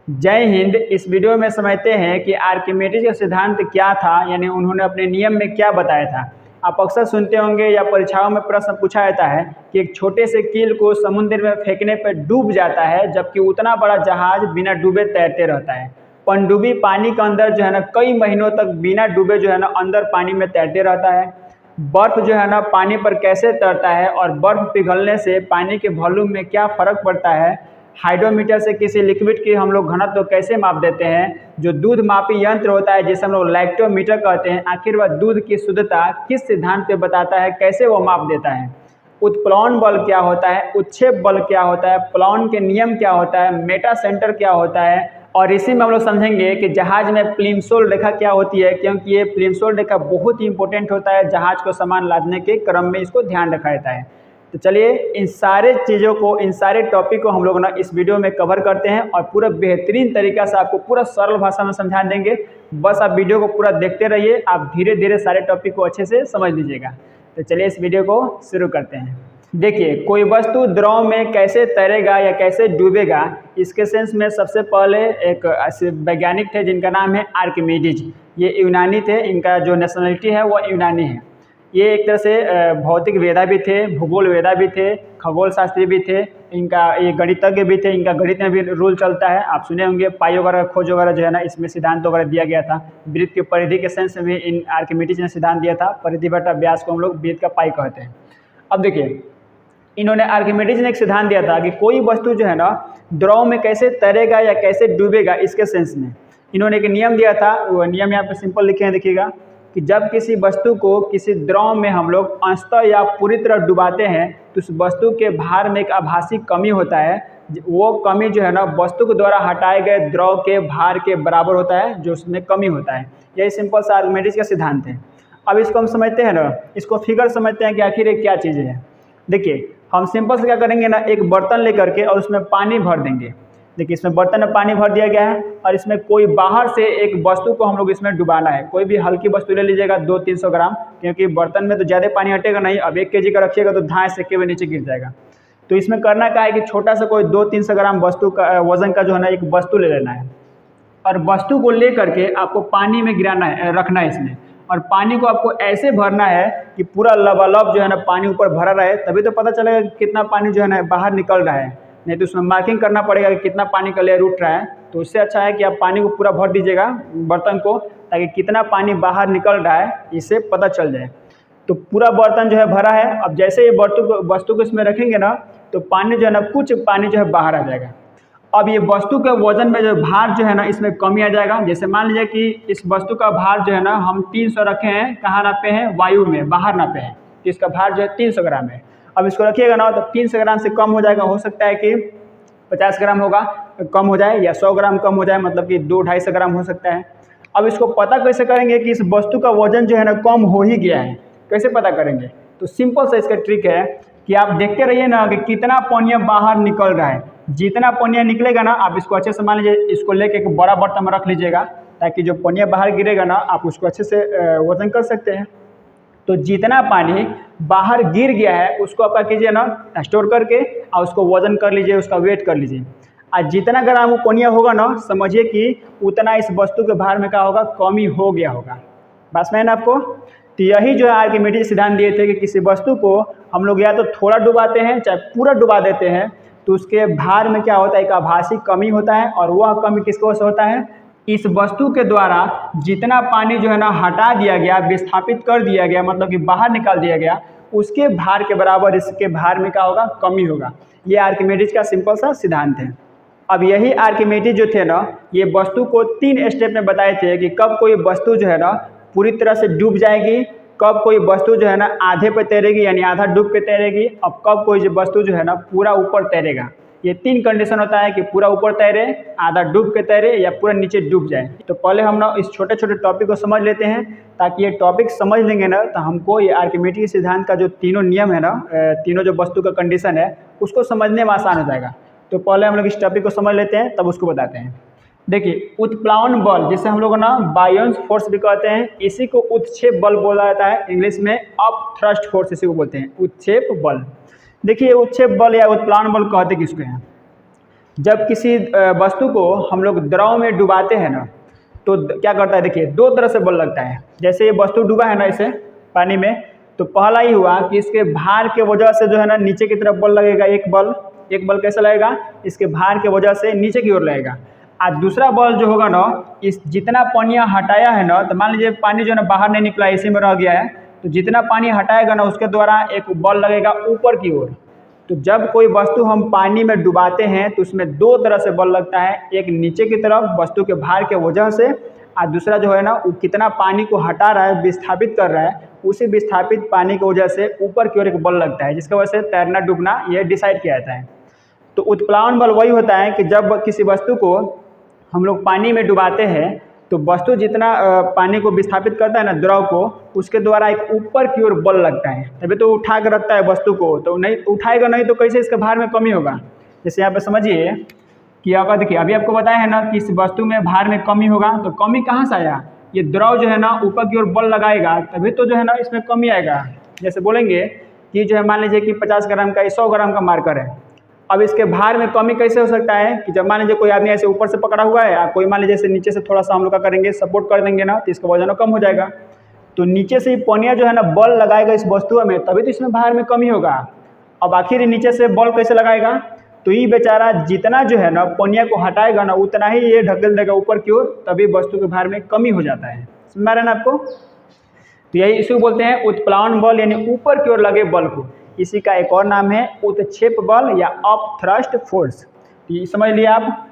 जय हिंद। इस वीडियो में समझते हैं कि आर्किमिडीज का सिद्धांत क्या था, यानी उन्होंने अपने नियम में क्या बताया था। आप अक्सर सुनते होंगे या परीक्षाओं में प्रश्न पूछा जाता है कि एक छोटे से कील को समुद्र में फेंकने पर डूब जाता है, जबकि उतना बड़ा जहाज बिना डूबे तैरते रहता है। पनडुब्बी पानी के अंदर जो है ना कई महीनों तक बिना डूबे जो है ना अंदर पानी में तैरते रहता है। बर्फ जो है ना पानी पर कैसे तैरता है और बर्फ पिघलने से पानी के वॉल्यूम में क्या फ़र्क पड़ता है। हाइड्रोमीटर से किसी लिक्विड की हम लोग घनत्व कैसे माप देते हैं। जो दूध मापी यंत्र होता है जिसे हम लोग लैक्टोमीटर कहते हैं, आखिर वह दूध की शुद्धता किस सिद्धांत पे बताता है, कैसे वो माप देता है। उत्प्लवन बल क्या होता है, उत्क्षेप बल क्या होता है, प्लवन के नियम क्या होता है, मेटा सेंटर क्या होता है। और इसी में हम लोग समझेंगे कि जहाज में प्लिमसोल रेखा क्या होती है, क्योंकि ये प्लिमसोल रेखा बहुत ही इंपॉर्टेंट होता है। जहाज को सामान लादने के क्रम में इसको ध्यान रखा जाता है। तो चलिए इन सारे चीज़ों को, इन सारे टॉपिक को हम लोग ना इस वीडियो में कवर करते हैं और पूरा बेहतरीन तरीक़ा से आपको पूरा सरल भाषा में समझा देंगे। बस आप वीडियो को पूरा देखते रहिए, आप धीरे धीरे सारे टॉपिक को अच्छे से समझ लीजिएगा। तो चलिए इस वीडियो को शुरू करते हैं। देखिए, कोई वस्तु द्रव में कैसे तैरेगा या कैसे डूबेगा, इसके सेंस में सबसे पहले एक वैज्ञानिक थे जिनका नाम है आर्किमिडीज। ये यूनानी थे, इनका जो नेशनलिटी है वो यूनानी है। ये एक तरह से भौतिक वेदा भी थे, भूगोल वेदा भी थे, खगोल शास्त्री भी थे, इनका ये गणितज्ञ भी थे। इनका गणित में भी रूल चलता है, आप सुने होंगे पाई वगैरह खोज वगैरह जो है ना इसमें सिद्धांत वगैरह दिया गया था। वृत्त की परिधि के सेंस में भी इन आर्किमिडीज ने सिद्धांत दिया था। परिधि बटा व्यास को हम लोग वृत्त का पाई कहते हैं। अब देखिए, इन्होंने आर्किमिडीज ने एक सिद्धांत दिया था कि कोई वस्तु जो है ना द्रव में कैसे तैरेगा या कैसे डूबेगा, इसके सेंस में इन्होंने एक नियम दिया था। वो नियम यहाँ पे सिंपल लिखे हैं, देखिएगा कि जब किसी वस्तु को किसी द्रव में हम लोग अंशतः या पूरी तरह डुबाते हैं तो उस वस्तु के भार में एक आभासी कमी होता है। वो कमी जो है ना वस्तु के द्वारा हटाए गए द्रव के भार के बराबर होता है, जो उसमें कमी होता है। यही सिंपल सा आर्किमिडीज का सिद्धांत है। अब इसको हम समझते हैं ना, इसको फिगर समझते हैं कि आखिर ये क्या चीज़ है। देखिए, हम सिंपल से क्या करेंगे ना, एक बर्तन लेकर के और उसमें पानी भर देंगे। देखिए, इसमें बर्तन में पानी भर दिया गया है और इसमें कोई बाहर से एक वस्तु को हम लोग इसमें डुबाना है। कोई भी हल्की वस्तु ले लीजिएगा 200-300 ग्राम, क्योंकि बर्तन में तो ज़्यादा पानी हटेगा नहीं। अब 1 kg का रखिएगा तो धाए से के नीचे गिर जाएगा। तो इसमें करना क्या है कि छोटा सा कोई 200-300 ग्राम वस्तु का वजन का जो है ना एक वस्तु ले लेना है और वस्तु को ले करके आपको पानी में गिराना है, रखना है इसमें। और पानी को आपको ऐसे भरना है कि पूरा लबालब जो है ना पानी ऊपर भरा रहे, तभी तो पता चलेगा कि कितना पानी जो है ना बाहर निकल रहा है। नहीं तो उसमें मार्किंग करना पड़ेगा कि कितना पानी का लेयर उठ रहा है। तो उससे अच्छा है कि आप पानी को पूरा भर दीजिएगा बर्तन को, ताकि कितना पानी बाहर निकल रहा है इससे पता चल जाए। तो पूरा बर्तन जो है भरा है। अब जैसे ये वस्तु को इसमें रखेंगे ना तो पानी जो है ना कुछ पानी जो है बाहर आ जाएगा। अब ये वस्तु के वजन में जो भार जो है ना इसमें कमी आ जाएगा। जैसे मान लीजिए कि इस वस्तु का भार जो है ना हम 300 रखे हैं, कहाँ नापे हैं, वायु में, बाहर नापे हैं। तो इसका भार जो है 300 ग्राम है। अब इसको रखिएगा ना तो 300 ग्राम से कम हो जाएगा। हो सकता है कि 50 ग्राम होगा, कम हो जाए, या 100 ग्राम कम हो जाए, मतलब कि 200-250 ग्राम हो सकता है। अब इसको पता कैसे करेंगे कि इस वस्तु का वजन जो है ना कम हो ही गया है, कैसे पता करेंगे। तो सिंपल सा इसका ट्रिक है कि आप देखते रहिए ना कि कितना पनिया बाहर निकल रहा है। जितना पनिया निकलेगा ना, आप इसको अच्छे से मान लीजिए, इसको लेके एक बड़ा बर्तन में रख लीजिएगा, ताकि जो पनिया बाहर गिरेगा ना आप उसको अच्छे से वजन कर सकते हैं। तो जितना पानी बाहर गिर गया है उसको आप क्या कीजिए ना, स्टोर करके और उसको वजन कर लीजिए, उसका वेट कर लीजिए। और जितना ग्राम वो पनिया होगा ना, समझिए कि उतना इस वस्तु के भार में क्या होगा, कमी हो गया होगा। बस मैंने आपको तो यही जो है आर्किमिडीज सिद्धांत दिए थे कि किसी वस्तु को हम लोग या तो थोड़ा डुबाते हैं चाहे पूरा डुबा देते हैं, तो उसके भार में क्या होता है, एक आभासी कमी होता है। और वह कमी किसकी वजह से होता है, इस वस्तु के द्वारा जितना पानी जो है ना हटा दिया गया, विस्थापित कर दिया गया, मतलब कि बाहर निकाल दिया गया, उसके भार के बराबर इसके भार में क्या होगा, कमी होगा। ये आर्किमिडीज का सिंपल सा सिद्धांत है। अब यही आर्किमिडीज जो थे ना, ये वस्तु को 3 स्टेप में बताए थे कि कब कोई वस्तु जो है ना पूरी तरह से डूब जाएगी, कब कोई वस्तु जो है ना आधे पे तैरेगी यानी आधा डूब के तैरेगी, अब कब कोई वस्तु जो है ना पूरा ऊपर तैरेगा। ये 3 कंडीशन होता है कि पूरा ऊपर तैरे, आधा डूब के तैरे या पूरा नीचे डूब जाए। तो पहले हम ना इस छोटे छोटे टॉपिक को समझ लेते हैं, ताकि ये टॉपिक समझ लेंगे ना तो हमको ये आर्किमिडीज सिद्धांत का जो तीनों नियम है ना, तीनों जो वस्तु का कंडीशन है उसको समझने में आसान हो जाएगा। तो पहले हम लोग इस टॉपिक को समझ लेते हैं, तब उसको बताते हैं। देखिए, उत्प्लावन बल जिसे हम लोग ना बायोन्स फोर्स भी कहते हैं, इसी को उत्क्षेप बल बोला जाता है। इंग्लिश में अप थ्रस्ट फोर्स इसी को बोलते हैं, उत्क्षेप बल। देखिए, उत्क्षेप बल या उत्प्लावन बल कहते किसको हैं। जब किसी वस्तु को हम लोग द्रव में डुबाते हैं ना, तो क्या करता है, देखिए दो तरह से बल लगता है। जैसे ये वस्तु डूबा है ना इसे पानी में, तो पहला ही हुआ कि इसके भार के वजह से जो है ना नीचे की तरफ बल लगेगा, एक बल कैसे लगेगा, इसके भार के वजह से नीचे की ओर लगेगा। और दूसरा बल जो होगा ना, इस जितना पानी हटाया है ना, तो मान लीजिए पानी जो है ना बाहर नहीं निकला, इसी में रह गया है, तो जितना पानी हटाएगा ना उसके द्वारा एक बल लगेगा ऊपर की ओर। तो जब कोई वस्तु हम पानी में डुबाते हैं तो उसमें दो तरह से बल लगता है, एक नीचे की तरफ वस्तु के भार के वजह से, और दूसरा जो है ना वो कितना पानी को हटा रहा है, विस्थापित कर रहा है, उसी विस्थापित पानी की वजह से ऊपर की ओर एक बल लगता है, जिसकी वजह से तैरना डूबना यह डिसाइड किया जाता है। तो उत्प्लावन बल वही होता है कि जब किसी वस्तु को हम लोग पानी में डुबाते हैं तो वस्तु जितना पानी को विस्थापित करता है ना, द्रव को, उसके द्वारा एक ऊपर की ओर बल लगता है, तभी तो उठा कर रखता है वस्तु को। तो नहीं उठाएगा नहीं तो कैसे इसके भार में कमी होगा। जैसे यहाँ पे समझिए कि अगर देखिए अभी आपको बताया है ना कि इस वस्तु में भार में कमी होगा, तो कमी कहाँ से आया, ये द्रव जो है ना ऊपर की ओर बल लगाएगा तभी तो जो है ना इसमें कमी आएगा। जैसे बोलेंगे कि जो है मान लीजिए कि 50 ग्राम का 100 ग्राम का मार्कर है, अब इसके भार में कमी कैसे हो सकता है कि जब मान लीजिए कोई आदमी ऐसे ऊपर से पकड़ा हुआ है और कोई मान लीजिए जैसे नीचे से थोड़ा सा हम लोग का करेंगे, सपोर्ट कर देंगे ना, तो इसका वजन कम हो जाएगा। तो नीचे से ही पनिया जो है ना बल लगाएगा इस वस्तु में, तभी तो इसमें भार में कमी होगा। अब आखिर नीचे से बल कैसे लगाएगा, तो ये बेचारा जितना जो है ना पनिया को हटाएगा ना उतना ही ये ढकेल देगा ऊपर की ओर, तभी वस्तु के भार में कमी हो जाता है। समझ रहे ना आपको। तो यही इसको बोलते हैं उत्प्लावन बल, यानी ऊपर की ओर लगे बल को। इसी का एक और नाम है उत्क्षेप बल या अप थ्रस्ट फोर्स। ये समझ लिया आप।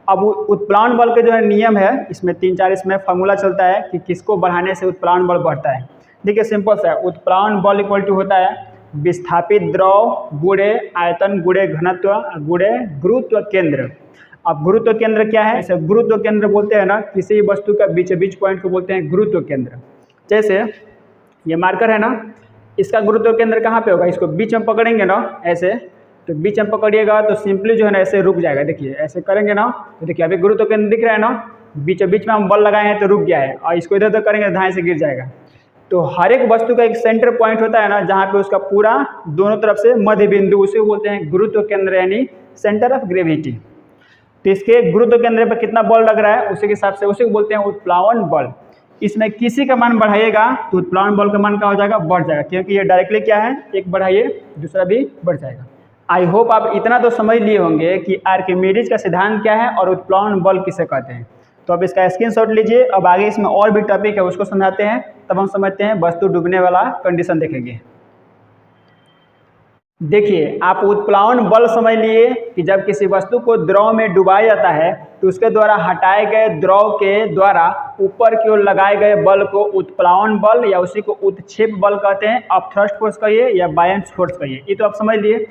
अब उत्प्लावन बल के जो है नियम है, इसमें 3-4 इसमें फार्मूला चलता है कि किसको बढ़ाने से उत्प्लावन बल बढ़ता है। देखिए सिंपल सा है, उत्प्लावन बल इक्वल टू होता है विस्थापित द्रव गुणे आयतन गुणे घनत्व गुणे गुरुत्व केंद्र। अब गुरुत्व केंद्र क्या है, इसे गुरुत्व केंद्र बोलते हैं ना, किसी वस्तु का बीच पॉइंट को बोलते हैं गुरुत्व केंद्र। जैसे ये मार्कर है ना, इसका गुरुत्व केंद्र कहाँ पे होगा, इसको बीच में पकड़ेंगे ना ऐसे, तो बीच में पकड़िएगा तो सिंपली जो है ना ऐसे रुक जाएगा। देखिए ऐसे करेंगे ना, तो देखिए अभी गुरुत्व केंद्र दिख रहा है ना, बीच में हम बल लगाए हैं तो रुक गया है, और इसको इधर उधर करेंगे धाए से गिर जाएगा। तो हर एक वस्तु का एक सेंटर पॉइंट होता है ना, जहाँ पे उसका पूरा दोनों तरफ से मध्य बिंदु, उसे बोलते हैं गुरुत्व केंद्र यानी सेंटर ऑफ ग्रेविटी। तो इसके गुरुत्व केंद्र पर कितना बल लग रहा है उसी के हिसाब से उसे बोलते हैं उत्प्लावन बल। इसमें किसी का मान बढ़ाइएगा तो उत्प्लावन बल का मान क्या हो जाएगा, बढ़ जाएगा, क्योंकि ये डायरेक्टली क्या है, एक बढ़ाइए दूसरा भी बढ़ जाएगा। आई होप आप इतना तो समझ लिए होंगे कि आर्किमिडीज का सिद्धांत क्या है और उत्प्लावन बल किसे कहते हैं। तो अब इसका स्क्रीनशॉट लीजिए। अब आगे इसमें और भी टॉपिक है उसको समझाते हैं, तब हम समझते हैं वस्तु डूबने वाला कंडीशन देखेंगे। देखिए आप उत्प्लावन बल समझ लिए कि जब किसी वस्तु को द्रव में डुबाया जाता है तो उसके द्वारा हटाए गए द्रव के द्वारा ऊपर की ओर लगाए गए बल को उत्प्लावन बल या उसी को उत्क्षेप बल कहते हैं। आप थ्रस्ट फोर्स कहिए या बायन्स फोर्स कहिए, ये तो आप समझ लिए।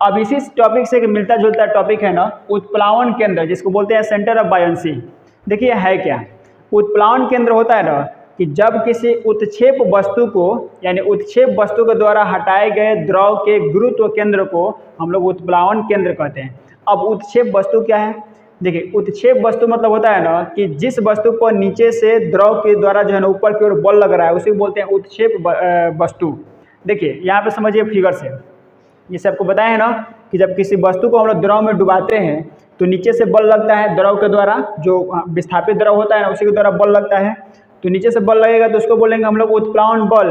अब इसी टॉपिक से मिलता जुलता टॉपिक है ना उत्प्लावन केंद्र, जिसको बोलते हैं सेंटर ऑफ बायन्सी। देखिए है क्या, उत्प्लावन केंद्र होता है ना कि जब किसी उत्क्षेप वस्तु को यानी उत्क्षेप वस्तु के द्वारा हटाए गए द्रव के गुरुत्व केंद्र को हम लोग उत्प्लावन केंद्र कहते हैं। अब उत्क्षेप वस्तु क्या है, देखिए उत्क्षेप वस्तु मतलब होता है ना कि जिस वस्तु पर नीचे से द्रव के द्वारा जो है ना ऊपर की ओर बल लग रहा है उसे बोलते हैं उत्क्षेप वस्तु। देखिए यहाँ पे समझिए फिगर से, जैसे आपको बताया है ना कि जब किसी वस्तु को हम लोग द्रव में डुबाते हैं तो नीचे से बल लगता है द्रव के द्वारा, जो विस्थापित द्रव होता है ना उसी के द्वारा बल लगता है। तो नीचे से बल लगेगा तो उसको बोलेंगे हम लोग उत्प्लावन बल,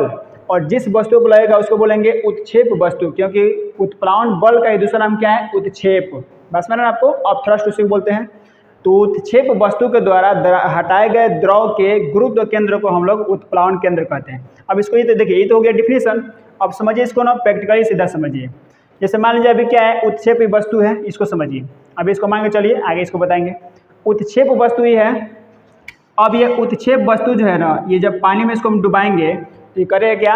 और जिस वस्तु को लगेगा उसको बोलेंगे उत्क्षेप वस्तु, क्योंकि उत्प्लावन बल का ही दूसरा नाम क्या है, उत्क्षेप। बस मैंने आपको अब थ्रस्ट उसी को बोलते हैं। तो उत्क्षेप वस्तु के द्वारा हटाए गए द्रव के गुरुत्व केंद्र को हम लोग उत्प्लावन केंद्र कहते हैं। अब इसको ये तो देखिए, ये तो हो गया डिफिनीशन। अब समझिए इसको ना प्रैक्टिकली सीधा समझिए। जैसे मान लीजिए अभी क्या है, उत्क्षेप वस्तु है, इसको समझिए। अभी इसको मान के चलिए आगे इसको बताएंगे। उत्क्षेप वस्तु ये है। अब ये उत्क्षेप वस्तु जो है ना, ये जब पानी में इसको हम डुबाएंगे तो ये करेगा क्या,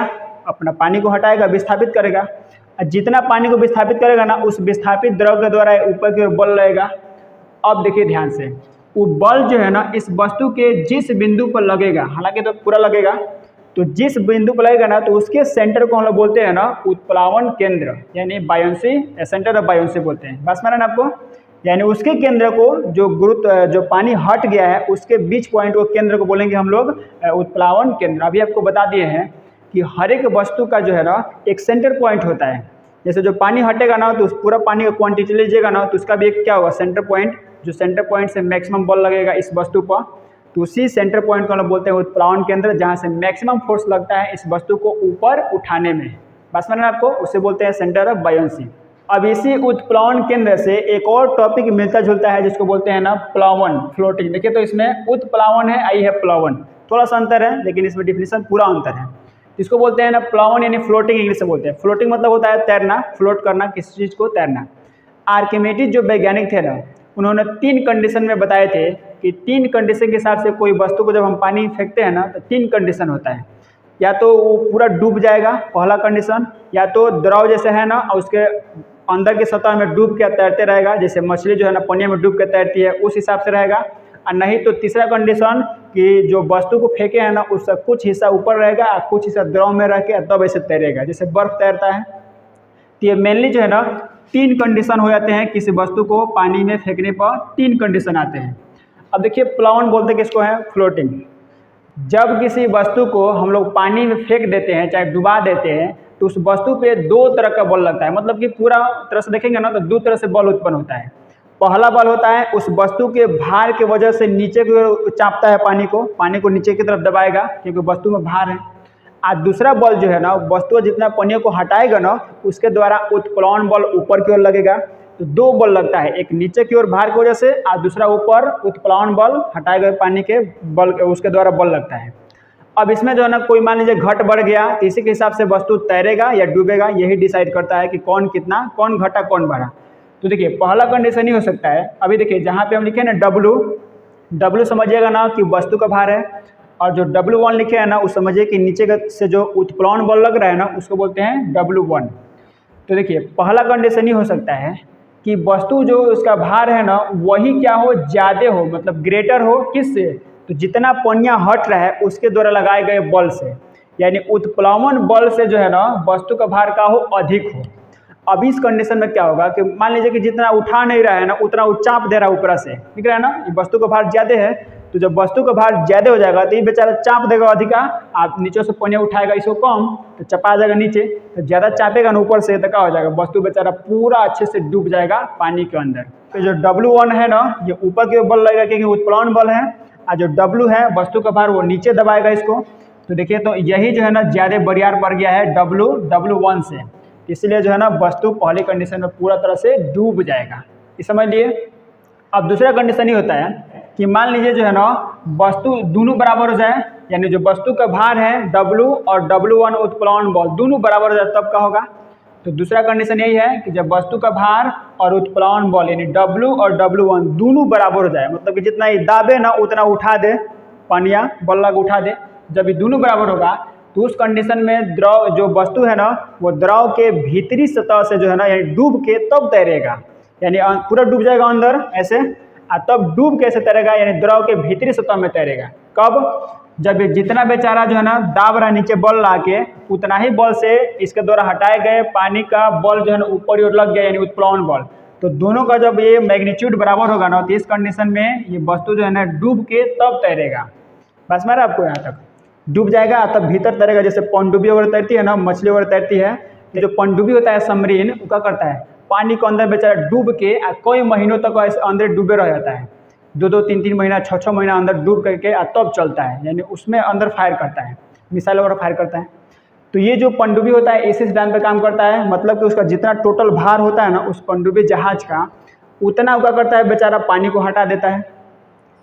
अपना पानी को हटाएगा, विस्थापित करेगा। और जितना पानी को विस्थापित करेगा ना उस विस्थापित द्रव के द्वारा ऊपर की ओर बल लगेगा। अब देखिए ध्यान से, वो बल जो है ना इस वस्तु के जिस बिंदु पर लगेगा, हालांकि तो पूरा लगेगा, तो जिस बिंदु पर लगेगा ना तो उसके सेंटर को हम लोग बोलते हैं ना उत्प्लावन केंद्र यानी बायन्सी, सेंटर ऑफ बायन्सी बोलते हैं। बस मैंने आपको, यानी उसके केंद्र को जो गुरुत्व जो पानी हट गया है उसके बीच पॉइंट को केंद्र को बोलेंगे हम लोग उत्प्लावन केंद्र। अभी आपको बता दिए हैं कि हर एक वस्तु का जो है ना एक सेंटर पॉइंट होता है, जैसे जो पानी हटेगा ना तो उस पूरा पानी का क्वांटिटी लीजिएगा ना तो उसका भी एक क्या होगा सेंटर पॉइंट, जो सेंटर पॉइंट से मैक्सिमम बल लगेगा इस वस्तु पर, तो उसी सेंटर पॉइंट को हम लोग बोलते हैं उत्प्लावन केंद्र, जहाँ से मैक्सिमम फोर्स लगता है इस वस्तु को ऊपर उठाने में। बस मैंने आपको उसे बोलते हैं सेंटर ऑफ बायोंसी। अब इसी उत्प्लावन केंद्र से एक और टॉपिक मिलता जुलता है जिसको बोलते हैं ना प्लावन, फ्लोटिंग। देखिए तो इसमें उत्प्लावन है, आई है प्लावन, थोड़ा सा अंतर है लेकिन इसमें डिफिनेशन पूरा अंतर है। इसको बोलते हैं ना प्लावन यानी फ्लोटिंग इंग्लिश से बोलते हैं। फ्लोटिंग मतलब होता है तैरना, फ्लोट करना, किसी चीज़ को तैरना। आर्किमिडीज जो वैज्ञानिक थे ना उन्होंने 3 कंडीशन में बताए थे कि 3 कंडीशन के हिसाब से कोई वस्तु को जब हम पानी में फेंकते हैं ना तो 3 कंडीशन होता है। या तो वो पूरा डूब जाएगा, पहला कंडीशन, या तो द्रव जैसे है ना और उसके अंदर की सतह में डूब के तैरते रहेगा, जैसे मछली जो है ना पानी में डूब के तैरती है उस हिसाब से रहेगा, और नहीं तो तीसरा कंडीशन कि जो वस्तु को फेंके है ना उसका कुछ हिस्सा ऊपर रहेगा और कुछ हिस्सा द्रव में रह के तब ऐसे तैरेगा, जैसे बर्फ तैरता है। तो ये मेनली जो है ना 3 कंडीशन हो जाते हैं किसी वस्तु को पानी में फेंकने पर, 3 कंडीशन आते हैं। अब देखिए प्लावन बोलते हैं किसको है, फ्लोटिंग। जब किसी वस्तु को हम लोग पानी में फेंक देते हैं चाहे डुबा देते हैं तो उस वस्तु पे 2 तरह का बल लगता है, मतलब कि पूरा तरह से देखेंगे ना तो 2 तरह से बल उत्पन्न होता है। पहला बल होता है उस वस्तु के भार के वजह से नीचे की ओर चापता है, पानी को नीचे की तरफ दबाएगा क्योंकि वस्तु में भार है। और दूसरा बल जो है ना वस्तु जितना पानी को हटाएगा ना उसके द्वारा उत्प्लावन बल ऊपर की ओर लगेगा। तो 2 बल लगता है, एक नीचे की ओर भार की वजह से और दूसरा ऊपर उत्प्लावन बल हटाए गए पानी के बल उसके द्वारा बल लगता है। अब इसमें जो है ना कोई मान लीजिए घट बढ़ गया तो इसी के हिसाब से वस्तु तैरेगा या डूबेगा, यही डिसाइड करता है कि कौन कितना, कौन घटा कौन बढ़ा। तो देखिए पहला कंडीशन ही हो सकता है, अभी देखिए जहाँ पे हम लिखे ना डब्लू समझिएगा ना कि वस्तु का भार है, और जो W1 लिखे हैं ना उस समझिए कि नीचे से जो उत्प्लावन बल लग रहा है ना उसको बोलते हैं W1। तो देखिए पहला कंडीशन ही हो सकता है कि वस्तु जो उसका भार है ना वही क्या हो, ज़्यादा हो, मतलब ग्रेटर हो, किससे, तो जितना पनिया हट रहा है उसके द्वारा लगाए गए बल से, यानी उत्प्लावन बल से जो है ना वस्तु का भार का हो अधिक हो। अब इस कंडीशन में क्या होगा कि मान लीजिए कि जितना उठा नहीं रहा है ना उतना वो चाप दे रहा है ऊपर से, दिख रहा है ना, ये वस्तु का भार ज़्यादा है, तो जब वस्तु का भार ज़्यादा हो जाएगा तो ये बेचारा चाप देगा अधिका, आप नीचे से पानी उठाएगा इसको कम तो चपा जाएगा नीचे, तो ज़्यादा चापेगा ना ऊपर से तो क्या हो जाएगा, वस्तु बेचारा पूरा अच्छे से डूब जाएगा पानी के अंदर। तो जो W1 है ना ये ऊपर के बल लगेगा क्योंकि उत्प्लावन बल है, और जो W है वस्तु का भार वो नीचे दबाएगा इसको। तो देखिए तो यही जो है ना ज़्यादा बरियार पड़ गया है W1 से, इसलिए जो है ना वस्तु पहली कंडीशन में पूरा तरह से डूब जाएगा, ये समझ लिए। अब दूसरा कंडीशन ही होता है कि मान लीजिए जो है ना वस्तु दोनों बराबर हो जाए, यानी जो वस्तु का भार है W और W1 उत्प्लावन बल दोनों बराबर हो जाए तब क्या होगा। तो दूसरा कंडीशन यही है कि जब वस्तु का भार और उत्प्लावन बल यानी W और W1 दोनों बराबर हो जाए, मतलब कि जितना ये दाबे ना उतना उठा दे, पानिया बल लग उठा दे, जब ये दोनों बराबर होगा तो उस कंडीशन में द्रव जो वस्तु है ना वो द्रव के भीतरी सतह से जो है ना यानी डूब के तब तैरेगा, यानी पूरा डूब जाएगा अंदर ऐसे, और तब डूब कैसे तैरेगा, यानी द्रव के भीतरी सतह में तैरेगा। कब, जब जितना बेचारा जो है ना दाब रहा नीचे बल ला के उतना ही बल से इसके द्वारा हटाए गए पानी का बल जो है ना ऊपर की ओर लग गया, यानी उत्प्लावन बल। तो दोनों का जब ये मैग्नीट्यूड बराबर होगा ना तो इस कंडीशन में ये वस्तु जो है ना डूब के तब तैरेगा। बस मेरा आपको यहाँ तक डूब जाएगा तब भीतर तैरेगा, जैसे पनडुब्बी वगैरह तैरती है ना, मछली वगैरह तैरती है। ये जो पनडुब्बी होता है सबमरीन वो क्या करता है, पानी के अंदर बेचारा डूब के कई महीनों तक ऐसे अंदर डूबे रह जाता है, 2-2, 3-3 महीना, 6-6 महीना अंदर डूब करके तब चलता है, यानी उसमें अंदर फायर करता है, मिसाइल वगैरह फायर करता है। तो ये जो पनडुब्बी होता है इसी सिद्धांत पे काम करता है, मतलब कि उसका जितना टोटल भार होता है ना उस पनडुब्बी जहाज का उतना क्या करता है बेचारा पानी को हटा देता है।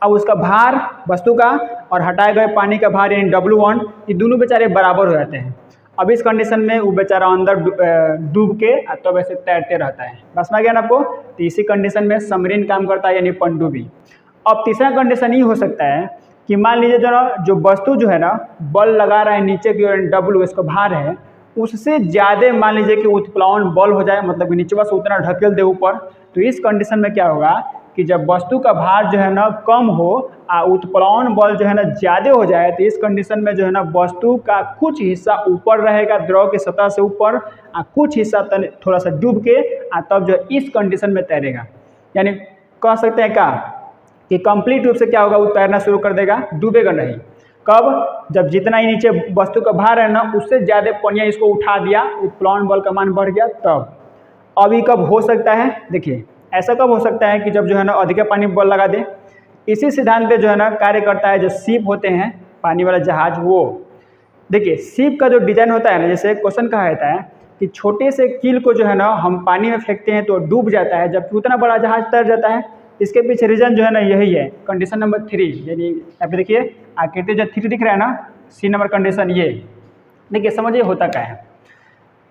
अब उसका भार वस्तु का और हटाए गए पानी का भार यानी W1 ये दोनों बेचारे बराबर हो जाते हैं। अब इस कंडीशन में वो बेचारा अंदर डूब के तब ऐसे तैरते रहता है। बस में आ गया ना आपको। तो इसी कंडीशन में सबमरीन काम करता है यानी पनडुब्बी। अब तीसरा कंडीशन ये हो सकता है कि मान लीजिए जो वस्तु जो है ना बल लगा रहा है नीचे की ओर, W इसका भार है, उससे ज़्यादा मान लीजिए कि उत्प्लावन बल हो जाए, मतलब कि नीचे बस उतना ढकेल दे ऊपर। तो इस कंडीशन में क्या होगा कि जब वस्तु का भार जो है ना कम हो और उत्प्लावन बल जो है ना ज़्यादा हो जाए, तो इस कंडीशन में जो है ना वस्तु का कुछ हिस्सा ऊपर रहेगा द्रव की सतह से ऊपर और कुछ हिस्सा थोड़ा सा डूब के तब जो इस कंडीशन में तैरेगा। यानी कह सकते हैं क्या कि कंप्लीट रूप से क्या होगा, वो तैरना शुरू कर देगा, डूबेगा नहीं। कब? जब जितना ही नीचे वस्तु का भार है ना उससे ज़्यादा पनिया इसको उठा दिया, उत्प्लवन बल का मान बढ़ गया तब। अभी कब हो सकता है? देखिए ऐसा कब हो सकता है कि जब जो है ना अधिक पानी बल लगा दे। इसी सिद्धांत पे जो है ना कार्य करता है जो शिप होते हैं, पानी वाला जहाज। वो देखिए शिप का जो डिजाइन होता है ना, जैसे क्वेश्चन कहा जाता है कि छोटे से कील को जो है ना हम पानी में फेंकते हैं तो डूब जाता है, जबकि उतना बड़ा जहाज तर जाता है। इसके पीछे रीजन जो है ना यही है, कंडीशन नंबर 3। यानी यहाँ पे देखिए आकृति जो 3 दिख रहा है ना, सी नंबर कंडीशन ये। देखिए समझिए होता क्या है,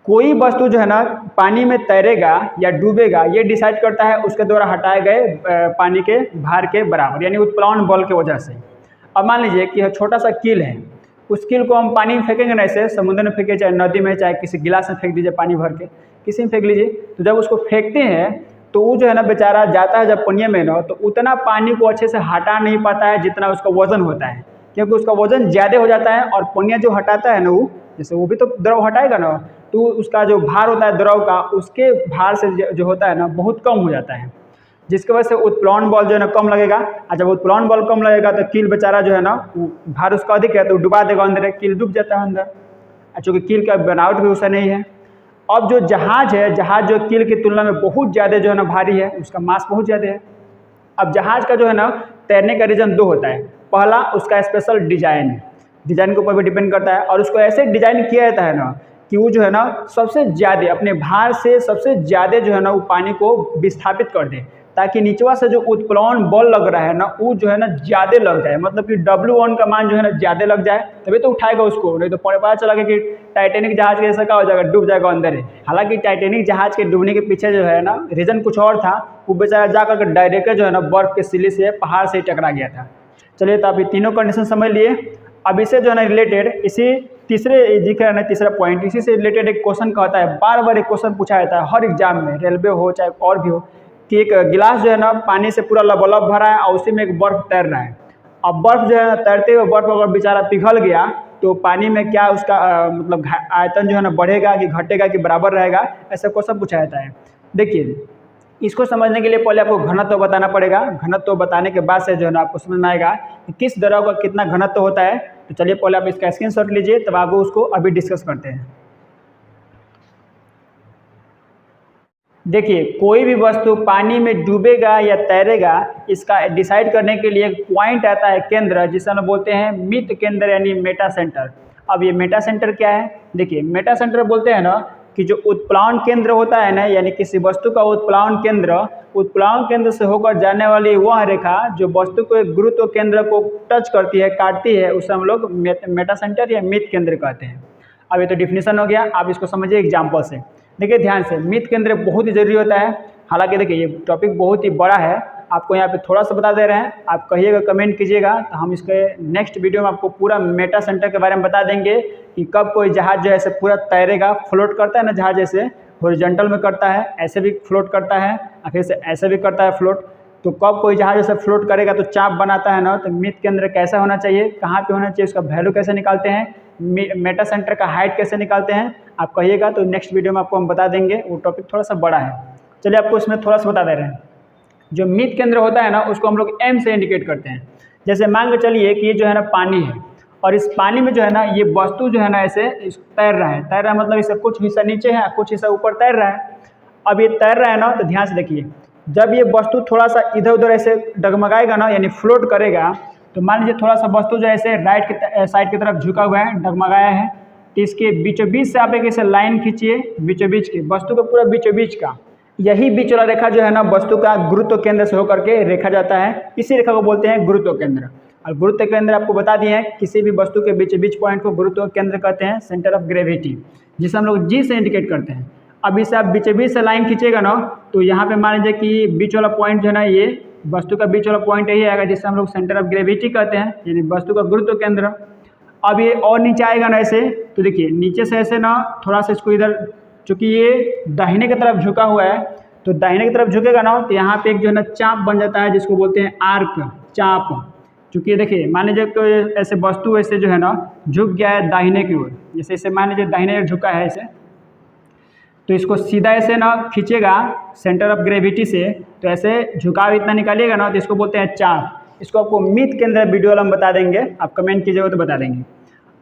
कोई वस्तु जो है ना पानी में तैरेगा या डूबेगा ये डिसाइड करता है उसके द्वारा हटाए गए पानी के भार के बराबर, यानी उत्प्लवन बल की वजह से। अब मान लीजिए कि छोटा सा कील है, उस कील को हम पानी में फेंकेंगे ना, ऐसे समुद्र में फेंके, चाहे नदी में, चाहे किसी गिलास में फेंक दीजिए पानी भर के, किसी में फेंक लीजिए। तो जब उसको फेंकते हैं तो वो जो है ना बेचारा जाता है जब पनिया में ना, तो उतना पानी को अच्छे से हटा नहीं पाता है जितना उसका वजन होता है, क्योंकि उसका वजन ज़्यादा हो जाता है। और पनिया जो हटाता है ना, वो जैसे वो भी तो द्रव हटाएगा ना, तो उसका जो भार होता है द्रव का, उसके भार से जो होता है ना बहुत कम हो जाता है, जिसकी वजह से उत्प्लवन बल जो है ना कम लगेगा। और जब उत्प्लवन बल कम लगेगा तो कील बेचारा जो है ना भार उसका अधिक है तो डुबा देगा अंदर, कील डूब जाता है अंदर, चूँकि कील का बनावट भी वैसा नहीं है। अब जो जहाज है, जहाज जो कील की तुलना में बहुत ज़्यादा जो है ना भारी है, उसका मास बहुत ज़्यादा है। अब जहाज का जो है ना तैरने का रीजन 2 होता है। पहला उसका स्पेशल डिजाइन के ऊपर भी डिपेंड करता है, और उसको ऐसे डिजाइन किया जाता है ना कि वो जो है ना सबसे ज़्यादा अपने भार से सबसे ज़्यादा जो है ना वो पानी को विस्थापित कर दे, ताकि नीचवा से जो उत्प्लवन बल लग रहा है ना वो जो है ना ज़्यादा लग जाए, मतलब कि W1 का मान जो है ना ज़्यादा लग जाए, तभी तो उठाएगा उसको। नहीं तो पता चला कि टाइटेनिक जहाज के जैसा क्या हो जाएगा, डूब जाएगा अंदर ही। हालांकि टाइटेनिक जहाज के डूबने के पीछे जो है ना रीज़न कुछ और था, वो बेचारा जा करके डायरेक्ट जो है ना बर्फ़ के सिले से, पहाड़ से टकरा गया था। चलिए तो आप ये तीनों कंडीशन समझ लिए। अब इससे जो है ना रिलेटेड इसी तीसरे दिख रहा है ना, तीसरा पॉइंट, इसी से रिलेटेड एक क्वेश्चन कहता है, बार बार एक क्वेश्चन पूछा जाता है हर एग्जाम में, रेलवे हो चाहे और भी हो, कि एक गिलास जो है ना पानी से पूरा लबालब भरा है और उसी में एक बर्फ़ तैर रहा है। अब बर्फ़ जो है तैरते हुए बर्फ़ अगर बेचारा पिघल गया तो पानी में क्या उसका मतलब आयतन जो है ना बढ़ेगा कि घटेगा कि बराबर रहेगा, ऐसा क्वेश्चन पूछा जाता है। देखिए इसको समझने के लिए पहले आपको घनत्व बताना पड़ेगा। घनत्व बताने के बाद से जो है ना आपको समझ में आएगा कि किस द्रव का कितना घनत्व होता है। तो चलिए पहले आप इसका स्क्रीनशॉट लीजिए, तब आगे उसको अभी डिस्कस करते हैं। देखिए कोई भी वस्तु पानी में डूबेगा या तैरेगा, इसका डिसाइड करने के लिए एक पॉइंट आता है केंद्र, जिसे हम बोलते हैं मित केंद्र यानी मेटा सेंटर। अब ये मेटा सेंटर क्या है? देखिए मेटा सेंटर बोलते हैं ना कि जो उत्प्लवन केंद्र होता है ना, यानी किसी वस्तु का उत्प्लवन केंद्र से होकर जाने वाली वह रेखा जो वस्तु को एक गुरुत्व केंद्र को टच करती है, काटती है, उसे हम लोग मेटा सेंटर या मित केंद्र कहते हैं। अब ये तो डिफिनेशन हो गया, आप इसको समझिए एग्जाम्पल से। देखिए ध्यान से, मित केंद्र बहुत ही जरूरी होता है। हालांकि देखिए ये टॉपिक बहुत ही बड़ा है, आपको यहाँ पे थोड़ा सा बता दे रहे हैं, आप कहिएगा, कमेंट कीजिएगा, तो हम इसके नेक्स्ट वीडियो में आपको पूरा मेटा सेंटर के बारे में बता देंगे कि कब कोई जहाज जो है ऐसे पूरा तैरेगा, फ्लोट करता है ना जहाज, ऐसे हॉरिजॉन्टल में करता है, ऐसे भी फ्लोट करता है, आखिर से ऐसे भी करता है फ्लोट। तो कब कोई जहाज ऐसे फ्लोट करेगा तो चाप बनाता है ना, तो मित केंद्र कैसा होना चाहिए, कहाँ पे होना चाहिए, उसका वैल्यू कैसे निकालते हैं, मेटा सेंटर का हाइट कैसे निकालते हैं, आप कहिएगा तो नेक्स्ट वीडियो में आपको हम बता देंगे। वो टॉपिक थोड़ा सा बड़ा है, चलिए आपको इसमें थोड़ा सा बता दे रहे हैं। जो मित केंद्र होता है ना उसको हम लोग M से इंडिकेट करते हैं। जैसे मान के चलिए कि ये जो है ना पानी है, और इस पानी में जो है ना ये वस्तु जो है ना ऐसे तैर रहा है, मतलब इसका कुछ हिस्सा नीचे है, कुछ हिस्सा ऊपर तैर रहा है। अब ये तैर रहा है ना, तो ध्यान से देखिए, जब ये वस्तु थोड़ा सा इधर उधर ऐसे डगमगाएगा ना, यानी फ्लोट करेगा, तो मान लीजिए थोड़ा सा वस्तु जो ऐसे राइट के साइड की तरफ झुका हुआ है, डगमगाया है, तो इसके बीचों बीच से आप एक ऐसे लाइन खींचिए, बीचों बीच की वस्तु का पूरा बीचों बीच का, यही बीच वाला रेखा जो है ना वस्तु का गुरुत्व केंद्र से होकर के रेखा जाता है, इसी रेखा को बोलते हैं गुरुत्व केंद्र। और गुरुत्व केंद्र आपको बता दिए हैं, किसी भी वस्तु के बीच बीच पॉइंट को गुरुत्व केंद्र कहते हैं, सेंटर ऑफ ग्रेविटी, जिसे हम लोग G से इंडिकेट करते हैं। अब इसे आप बीच बीच से लाइन खींचेगा ना, तो यहाँ पे मान लीजिए कि बीच वाला पॉइंट जो है ना, ये वस्तु का बीच वाला पॉइंट यही आएगा, जिसे हम लोग सेंटर ऑफ ग्रेविटी कहते हैं, यानी वस्तु का गुरुत्व केंद्र। अब ये और नीचे आएगा ना ऐसे, तो देखिए नीचे से ऐसे ना थोड़ा सा इसको इधर, चूँकि ये दाहिने की तरफ झुका हुआ है, तो दाहिने की तरफ झुकेगा ना, तो यहाँ पे एक जो है ना चाप बन जाता है, जिसको बोलते हैं आर्क चाप। चूँकि देखिए मान लीजिए तो ऐसे वस्तु ऐसे जो है ना झुक गया है दाहिने की ओर, जैसे इसे मान लीजिए दाहिने ओर झुका है ऐसे, तो इसको सीधा ऐसे ना खींचेगा सेंटर ऑफ ग्रेविटी से, तो ऐसे झुकाव इतना निकालिएगा ना, तो इसको बोलते हैं चाप। इसको आपको मित केंद्र वीडियो वाला हम बता देंगे, आप कमेंट कीजिएगा तो बता देंगे।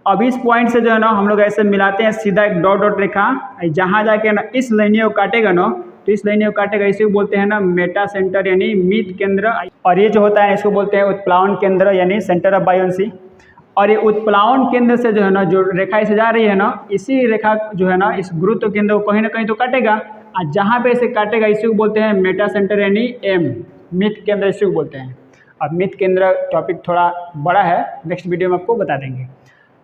अब इस पॉइंट से जो है ना हम लोग ऐसे मिलाते हैं सीधा एक डॉट डॉट रेखा, जहाँ जाके ना इस लाइनियों को काटेगा ना, तो इस लाइनियों को काटेगा, इसी को बोलते हैं ना मेटा सेंटर यानी मित केंद्र। और ये जो होता है इसको बोलते हैं उत्प्लावन केंद्र यानी सेंटर ऑफ बायोन्सी। और ये उत्प्लावन केंद्र से जो है ना जो रेखा इसे जा रही है ना, इसी रेखा जो है ना इस गुरुत्व केंद्र को कहीं ना कहीं तो काटेगा, और जहाँ पे इसे काटेगा इसी को बोलते हैं मेटा सेंटर यानी एम, मित केंद्र इसी को बोलते हैं। अब मित केंद्र टॉपिक थोड़ा बड़ा है, नेक्स्ट वीडियो में आपको बता देंगे।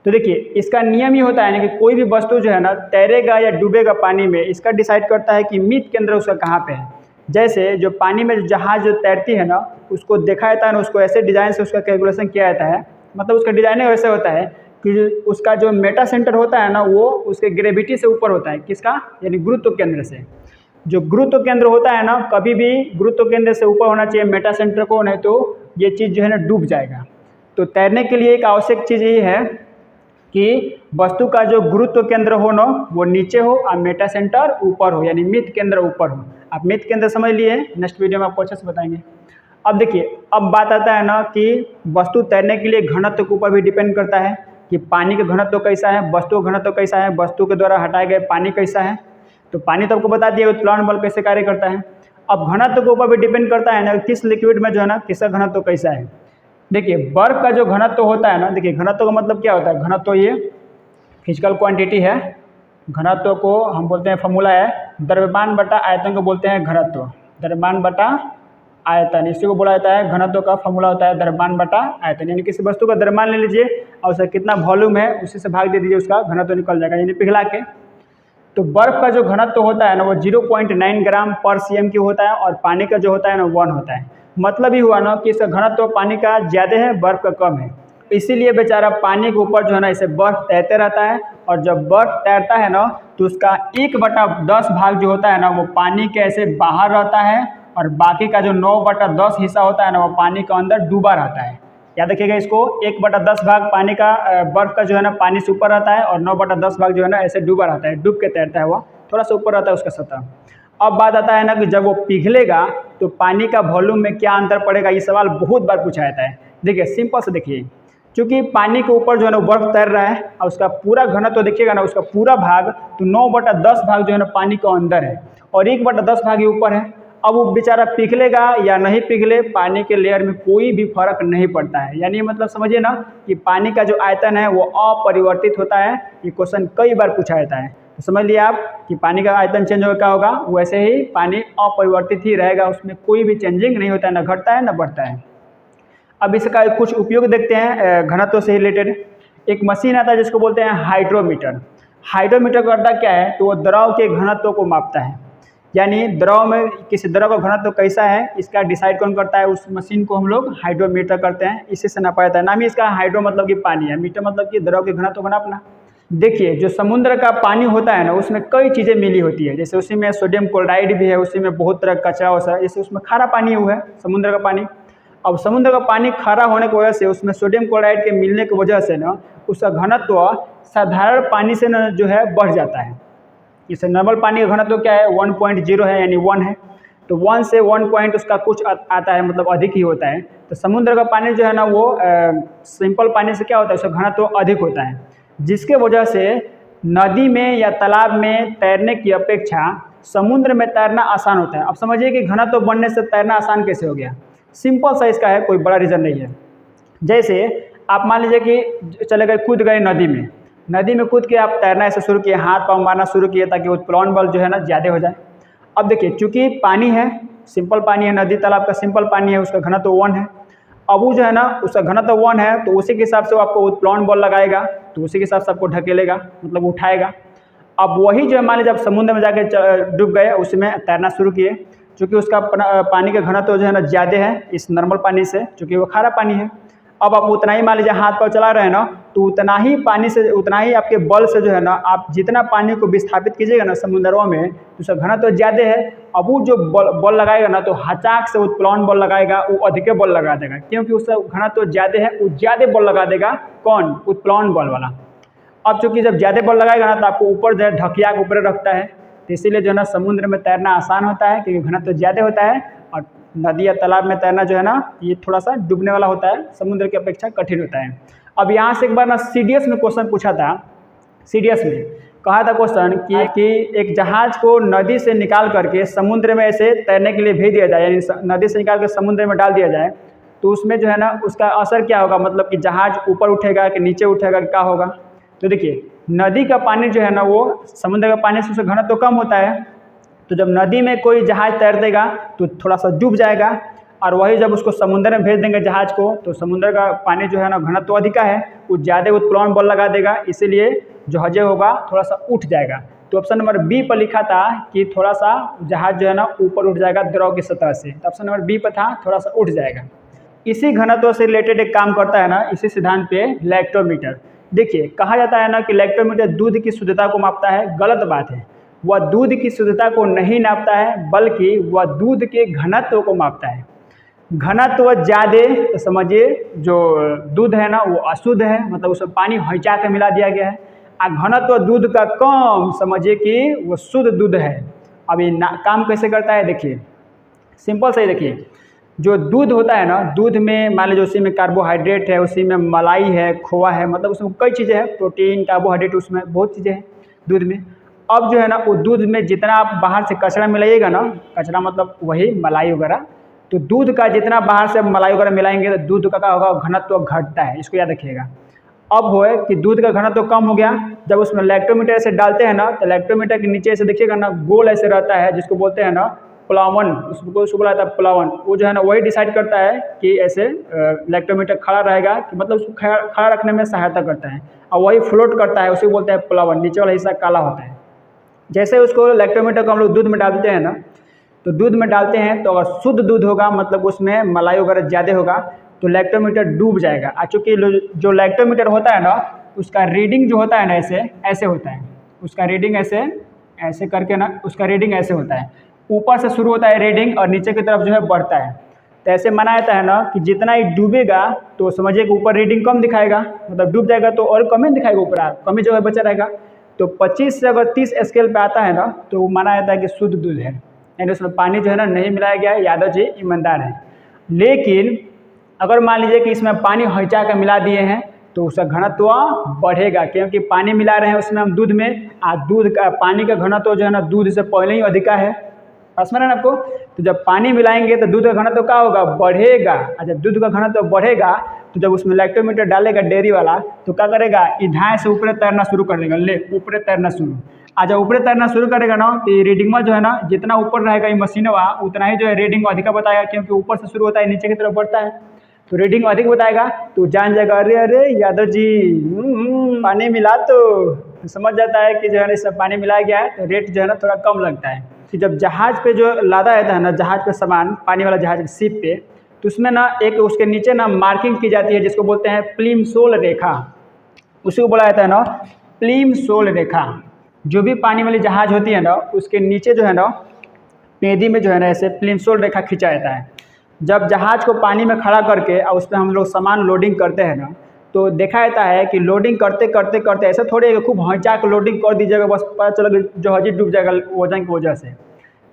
तो देखिए इसका नियम ही होता है ना कि कोई भी वस्तु जो है ना तैरेगा या डूबेगा पानी में, इसका डिसाइड करता है कि मित केंद्र उसका कहाँ पे है। जैसे जो पानी में जहाज जो तैरती है ना, उसको देखा जाता है ना, उसको ऐसे डिज़ाइन से उसका कैलकुलेशन किया जाता है, मतलब उसका डिज़ाइन वैसे होता है कि उसका जो मेटा सेंटर होता है ना वो उसके ग्रेविटी से ऊपर होता है। किसका? यानी गुरुत्व केंद्र से। जो गुरुत्व केंद्र होता है ना कभी भी गुरुत्व केंद्र से ऊपर होना चाहिए मेटा सेंटर को, नहीं तो ये चीज़ जो है ना डूब जाएगा। तो तैरने के लिए एक आवश्यक चीज़ ये है कि वस्तु का जो गुरुत्व केंद्र हो ना वो नीचे हो और मेटा सेंटर ऊपर हो, यानी मित केंद्र ऊपर हो। आप मित केंद्र समझ लिए, नेक्स्ट वीडियो में आपको अच्छे से बताएंगे। अब देखिए अब बात आता है ना कि वस्तु तैरने के लिए घनत्व के ऊपर भी डिपेंड करता है कि पानी का घनत्व कैसा है, वस्तु का घनत्व कैसा है, वस्तु के द्वारा हटाए गए पानी कैसा है। तो पानी तो आपको बता दिया उत्प्लावन बल कैसे कार्य करता है। अब घनत्व के ऊपर भी डिपेंड करता है ना किस लिक्विड में जो है ना किसका घनत्व कैसा है। देखिए बर्फ का जो घनत्व होता है ना, देखिए घनत्व का मतलब क्या होता है, घनत्व ये फिजिकल क्वांटिटी है। घनत्व को हम बोलते हैं, फॉर्मूला है द्रव्यमान बटा आयतन को बोलते हैं घनत्व, द्रव्यमान बटा आयतन, इसी को बोला जाता है घनत्व का फॉर्मूला होता है द्रव्यमान बटा आयतन। यानी किसी वस्तु का द्रव्यमान ले लीजिए और उसका कितना वॉल्यूम है उसी से भाग दे दीजिए, उसका घनत्व निकल जाएगा यानी पिघला के। तो बर्फ का जो घनत्व होता है ना वो 0.9 ग्राम पर cm क्यूब होता है और पानी का जो होता है ना 1 होता है। मतलब ही हुआ ना कि इसका घनत्व पानी का ज़्यादा है बर्फ का कम है, इसीलिए बेचारा पानी के ऊपर जो है ना इसे बर्फ तैरते रहता है। और जब बर्फ तैरता है ना तो उसका 1/10 भाग जो होता है ना वो पानी के ऐसे बाहर रहता है और बाकी का जो 9/10 हिस्सा होता है ना वो पानी के अंदर डूबा रहता है। याद रखिएगा इसको, 1/10 भाग पानी का बर्फ का जो है ना पानी से ऊपर रहता है और 9/10 भाग जो है ना ऐसे डूबा रहता है, डूब के तैरता है, वो थोड़ा सा ऊपर रहता है उसका सतह। अब बात आता है ना कि जब वो पिघलेगा तो पानी का वॉल्यूम में क्या अंतर पड़ेगा, ये सवाल बहुत बार पूछा जाता है। देखिए सिंपल से देखिए, क्योंकि पानी के ऊपर जो है ना बर्फ तैर रहा है और उसका पूरा घनत्व तो देखिएगा ना उसका पूरा भाग तो 9/10 भाग जो है ना पानी के अंदर है और 1/10 भाग ही ऊपर है। अब वो बेचारा पिघलेगा या नहीं पिघले पानी के लेयर में कोई भी फर्क नहीं पड़ता है। यानी मतलब समझिए ना कि पानी का जो आयतन है वो अपरिवर्तित होता है। ये क्वेश्चन कई बार पूछा जाता है, तो समझ लिया आप कि पानी का आयतन चेंज होगा क्या होगा, वैसे ही पानी अपरिवर्तित ही रहेगा, उसमें कोई भी चेंजिंग नहीं होता है, ना घटता है ना बढ़ता है। अब इसका कुछ उपयोग देखते हैं घनत्व से रिलेटेड। एक मशीन आता है जिसको बोलते हैं हाइड्रोमीटर। हाइड्रोमीटर करता क्या है, तो वो द्रव के घनत्व को मापता है, यानी द्रव में किसी द्रव का घनत्व कैसा है इसका डिसाइड कौन करता है, उस मशीन को हम लोग हाइड्रोमीटर करते हैं, इसी से नापा जाता है। नाम ही इसका हाइड्रो मतलब कि पानी है, मीटर मतलब कि द्रव के घनत्व को नापना। देखिए जो समुद्र का पानी होता है ना उसमें कई चीज़ें मिली होती है, जैसे उसी में सोडियम क्लोराइड भी है, उसी में बहुत तरह का कचरा होता है, जैसे उसमें खारा पानी हुआ है समुद्र का पानी। अब समुद्र का पानी खारा होने की वजह से उसमें सोडियम क्लोराइड के मिलने की वजह से ना उसका घनत्व साधारण पानी से ना जो है बढ़ जाता है। जैसे नॉर्मल पानी का घनत्व क्या है 1.0 है यानी 1 है, तो 1 से 1 पॉइंट उसका कुछ आता है, मतलब अधिक ही होता है। तो समुद्र का पानी जो है ना वो सिंपल पानी से क्या होता है उसका घनत्व अधिक होता है, जिसके वजह से नदी में या तालाब में तैरने की अपेक्षा समुद्र में तैरना आसान होता है। अब समझिए कि घनत्व बढ़ने से तैरना आसान कैसे हो गया। सिंपल सा इसका है, कोई बड़ा रीज़न नहीं है। जैसे आप मान लीजिए कि चले गए कूद गए नदी में कूद के आप तैरना ऐसे शुरू किए, हाथ पाँव मारना शुरू किए ताकि उत्प्लावन बल जो है ना ज़्यादा हो जाए। अब देखिए चूँकि पानी है, सिंपल पानी है, नदी तालाब का सिंपल पानी है, उसका घनत्व 1 है। अब वो जो है ना उसका घनत्व 1 है तो उसी के हिसाब से वो आपको उत्प्लावन बल लगाएगा, तो उसी के हिसाब से आपको ढकेलेगा, मतलब उठाएगा। अब वही जो है मान लीजिए आप समुद्र में जाके डूब गए, उसमें तैरना शुरू किए, चूँकि उसका पानी का घनत्व जो है ना ज़्यादा है इस नॉर्मल पानी से, चूँकि वो खारा पानी है। अब आप उतना ही मान लीजिए हाथ पाँव चला रहे हैं ना, तो उतना ही पानी से उतना ही आपके बल से जो है ना आप जितना पानी को विस्थापित कीजिएगा ना समुद्रों में तो उसका घनत्व ज़्यादा है। अब वो जो बल लगाएगा ना तो हचाक से उत्प्लावन बल लगाएगा, वो अधिक बल लगा देगा, क्योंकि उसका घनत्व ज़्यादा है, वो ज़्यादा बल लगा देगा। कौन? उत्प्लावन बल वाला। अब चूँकि जब ज़्यादा बल लगाएगा ना तो आपको ऊपर जो है ढकिया के ऊपर रखता है, तो इसीलिए जो है ना समुद्र में तैरना आसान होता है क्योंकि घनत्व ज़्यादा होता है और नदी या तालाब में तैरना जो है ना ये थोड़ा सा डूबने वाला होता है, समुद्र की अपेक्षा कठिन होता है। अब यहाँ से एक बार ना सीडीएस में क्वेश्चन पूछा था, सीडीएस में कहा था क्वेश्चन कि एक जहाज को नदी से निकाल करके समुद्र में ऐसे तैरने के लिए भेज दिया जाए, यानी नदी से निकाल कर समुद्र में डाल दिया जाए, तो उसमें जो है ना उसका असर क्या होगा, मतलब कि जहाज ऊपर उठेगा कि नीचे उठेगा, क्या होगा। तो देखिए नदी का पानी जो है ना वो समुद्र का पानी से उसका घनत्व तो कम होता है, तो जब नदी में कोई जहाज तैर देगा तो थोड़ा सा डूब जाएगा, और वही जब उसको समुद्र में भेज देंगे जहाज को तो समुद्र का पानी जो है ना घनत्व तो अधिक है, वो ज़्यादा उत्प्लवन बल लगा देगा, इसीलिए जहाज होगा थोड़ा सा उठ जाएगा। तो ऑप्शन नंबर बी पर लिखा था कि थोड़ा सा जहाज जो है ना ऊपर उठ जाएगा द्रव की सतह से, तो ऑप्शन नंबर बी पर था थोड़ा सा उठ जाएगा। इसी घनत्व से रिलेटेड एक काम करता है ना इसी सिद्धांत पे लैक्टोमीटर। देखिए कहा जाता है ना कि लैक्टोमीटर दूध की शुद्धता को मापता है, गलत बात है। वह दूध की शुद्धता को नहीं नापता है बल्कि वह दूध के घनत्व को मापता है। घनत्व ज़्यादा तो समझिए जो दूध है ना वो अशुद्ध है, मतलब उसमें पानी हइचा के मिला दिया गया है, और घनत्व दूध का कम समझिए कि वो शुद्ध दूध है। अब ये काम कैसे करता है देखिए, सिंपल से ही देखिए, जो दूध होता है ना दूध में मान लीजिए उसी में कार्बोहाइड्रेट है, उसी में मलाई है, खोआ है, मतलब उसमें कई चीज़ें हैं, प्रोटीन कार्बोहाइड्रेट, उसमें बहुत चीज़ें हैं दूध में। अब जो है ना वो दूध में जितना आप बाहर से कचरा मिलाइएगा ना, कचरा मतलब वही मलाई वगैरह, तो दूध का जितना बाहर से मलाई वगैरह मिलाएंगे तो दूध का क्या होगा, घनत्व घटता है, इसको याद रखिएगा। अब होए कि दूध का घनत्व कम हो गया, जब उसमें लैक्टोमीटर से डालते हैं ना तो लैक्टोमीटर के नीचे ऐसे देखिएगा ना गोल ऐसे रहता है जिसको बोलते हैं ना प्लावन, उसको बोला जाता है प्लावन। वो जो है ना वही डिसाइड करता है कि ऐसे लैक्टोमीटर खड़ा रहेगा, कि मतलब उसको खड़ा रखने में सहायता करता है, और वही फ्लोट करता है, उसे बोलते हैं प्लावन, नीचे वाला हिस्सा काला होता है। जैसे उसको लैक्टोमीटर को हम लोग दूध में डाल देते हैं ना, तो दूध में डालते हैं तो अगर शुद्ध दूध होगा मतलब उसमें मलाई वगैरह ज़्यादा होगा तो लैक्टोमीटर डूब जाएगा। चूँकि जो लैक्टोमीटर होता है ना उसका रीडिंग जो होता है ना ऐसे होता है, उसका रीडिंग ऐसे करके ना उसका रीडिंग ऐसे होता है, ऊपर से शुरू होता है रीडिंग और नीचे की तरफ जो है बढ़ता है। तो ऐसे माना जाता है ना कि जितना ही डूबेगा तो समझिए कि ऊपर रीडिंग कम दिखाएगा, मतलब डूब जाएगा तो और कम ही दिखाएगा, ऊपर कम ही जो है बचा रहेगा। तो 25 से अगर 30 स्केल पे आता है ना तो वो माना जाता है कि शुद्ध दूध है, यानी उसमें पानी जो है ना नहीं मिलाया गया है, यादव जी ईमानदार है। लेकिन अगर मान लीजिए कि इसमें पानी हइचा के मिला दिए हैं तो उसका घनत्व बढ़ेगा, क्योंकि पानी मिला रहे हैं उसमें हम दूध में, दूध का पानी का घनत्व जो है ना दूध से पहले ही अधिका है, समझ रहे हैं आपको। तो जब पानी मिलाएंगे तो दूध का घनत्व क्या होगा, बढ़ेगा। जब दूध का घनत्व बढ़ेगा तो जब उसमें लैक्टोमीटर डालेगा डेयरी वाला तो क्या करेगा, इधाएँ से ऊपर तैरना शुरू कर देगा, ले ऊपर तैरना शुरू। जब ऊपर तैरना शुरू करेगा ना तो ये रीडिंग में जो है ना जितना ऊपर रहेगा ये मशीनवा उतना ही जो है रीडिंग अधिक बताएगा, क्योंकि ऊपर से शुरू होता है नीचे की तरफ बढ़ता है, तो रीडिंग अधिक बताएगा। तो जान जाएगा अरे अरे यादव जी पानी मिला, तो समझ जाता है कि जो है ना इसमें पानी मिलाया गया है, तो रेट जो है ना थोड़ा कम लगता है। कि जब जहाज़ पे जो लादा रहता है ना, जहाज़ पे सामान, पानी वाला जहाज शिप पे, तो उसमें ना एक उसके नीचे ना मार्किंग की जाती है जिसको बोलते हैं प्लिमसोल रेखा, उसी को बोला जाता है ना प्लिमसोल रेखा। जो भी पानी वाली जहाज़ होती है ना उसके नीचे जो है ना पेदी में जो है ना ऐसे प्लिमसोल रेखा खींचा जाता है। जब जहाज़ को पानी में खड़ा करके और उस पर हम लोग सामान लोडिंग करते हैं ना तो देखा जाता है कि लोडिंग करते करते करते ऐसा थोड़ी है खूब हंचा के लोडिंग कर दीजिएगा बस पता चला जहाज डूब जाएगा वजन की वजह से।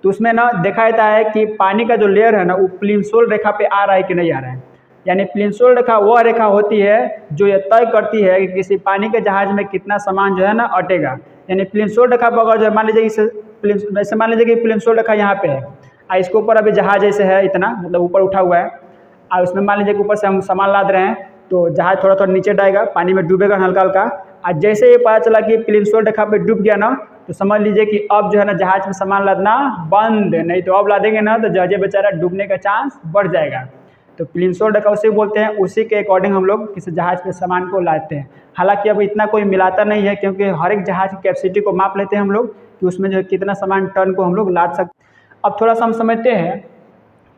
तो उसमें ना देखा जाता है कि पानी का जो लेयर है ना वो प्लिमसोल रेखा पे आ रहा है कि नहीं आ रहा है। यानी प्लिमसोल रेखा वह रेखा होती है जो ये तय करती है कि किसी पानी के जहाज़ में कितना सामान जो है ना अटेगा। यानी प्लिमसोल रेखा पर अगर जो मान लीजिए इसे मान लीजिए कि प्लिमसोल रेखा यहाँ पे है और इसके ऊपर अभी जहाज जैसे है इतना मतलब ऊपर उठा हुआ है और उसमें मान लीजिए कि ऊपर से हम सामान लाद रहे हैं तो जहाज थोड़ा थोड़ा नीचे जाएगा, पानी में डूबेगा हल्का हल्का। और जैसे ये पता चला कि प्लिमसोल रेखा पे डूब गया ना तो समझ लीजिए कि अब जो है ना जहाज में सामान लादना बंद, नहीं तो अब लादेंगे ना तो जहाज बेचारा डूबने का चांस बढ़ जाएगा। तो प्लिमसोल रेखा उसे बोलते हैं, उसी के अकॉर्डिंग हम लोग किसी जहाज़ पे सामान को लाते हैं। हालांकि अब इतना कोई मिलाता नहीं है क्योंकि हर एक जहाज़ की कैपेसिटी को माप लेते हैं हम लोग कि उसमें जो कितना सामान टन को हम लोग लाद सकते। अब थोड़ा सा हम समझते हैं